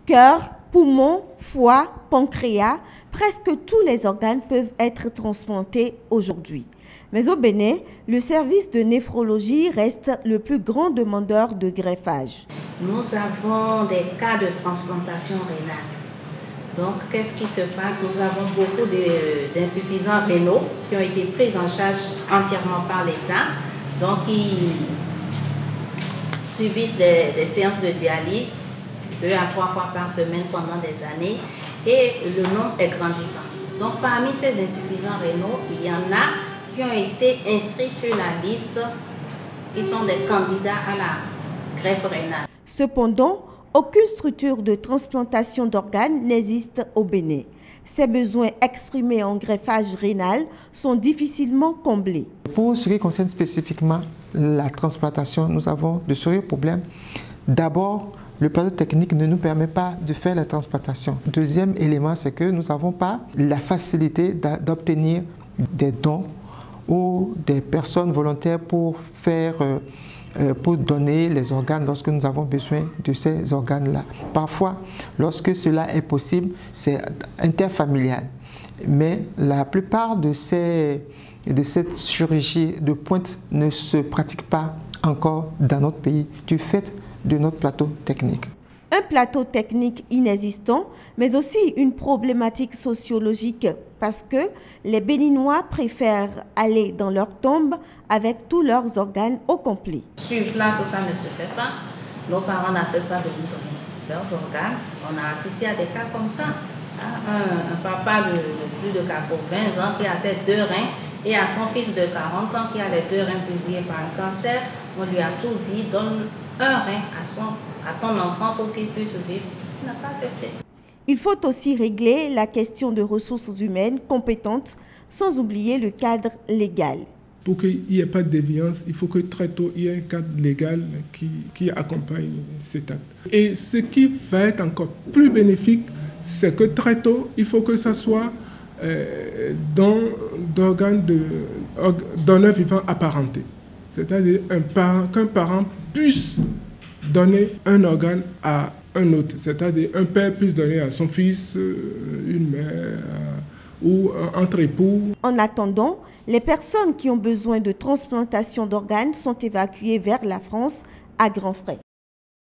Cœur, poumon, foie, pancréas, presque tous les organes peuvent être transplantés aujourd'hui. Mais au Bénin, le service de néphrologie reste le plus grand demandeur de greffage. Nous avons des cas de transplantation rénale. Donc, qu'est-ce qui se passe? Nous avons beaucoup d'insuffisants rénaux qui ont été pris en charge entièrement par l'État. Donc, ils subissent des séances de dialyse 2 à 3 fois par semaine pendant des années et le nombre est grandissant. Donc, parmi ces insuffisants rénaux, il y en a qui ont été inscrits sur la liste, qui sont des candidats à la greffe rénale. Cependant, aucune structure de transplantation d'organes n'existe au Bénin. Ces besoins exprimés en greffage rénal sont difficilement comblés. Pour ce qui concerne spécifiquement la transplantation, nous avons de sérieux problèmes. D'abord, le plateau technique ne nous permet pas de faire la transplantation. Deuxième élément, c'est que nous n'avons pas la facilité d'obtenir des dons ou des personnes volontaires pour donner les organes lorsque nous avons besoin de ces organes-là. Parfois, lorsque cela est possible, c'est interfamilial. Mais la plupart de cette chirurgie de pointe ne se pratique pas encore dans notre pays du fait de notre plateau technique. Un plateau technique inexistant, mais aussi une problématique sociologique parce que les Béninois préfèrent aller dans leur tombe avec tous leurs organes au complet. Sur place, ça ne se fait pas. Nos parents n'acceptent pas de nous donner leurs organes. On a assisté à des cas comme ça. Un papa de plus de 80 ans qui a ses 2 reins et à son fils de 40 ans qui a les 2 reins bousillés par un cancer. On lui a tout dit, donne un rein à ton enfant pour qu'il puisse vivre. Il n'a pas accepté. Il faut aussi régler la question de ressources humaines compétentes, sans oublier le cadre légal. Pour qu'il n'y ait pas de déviance, il faut que très tôt, il y ait un cadre légal qui accompagne cet acte. Et ce qui va être encore plus bénéfique, c'est que très tôt, il faut que ça soit d'organes donneurs vivants apparentés. C'est-à-dire qu'un parent puisse donner un organe à un autre. C'est-à-dire un père puisse donner à son fils, une mère ou entre époux. En attendant, les personnes qui ont besoin de transplantation d'organes sont évacuées vers la France à grands frais.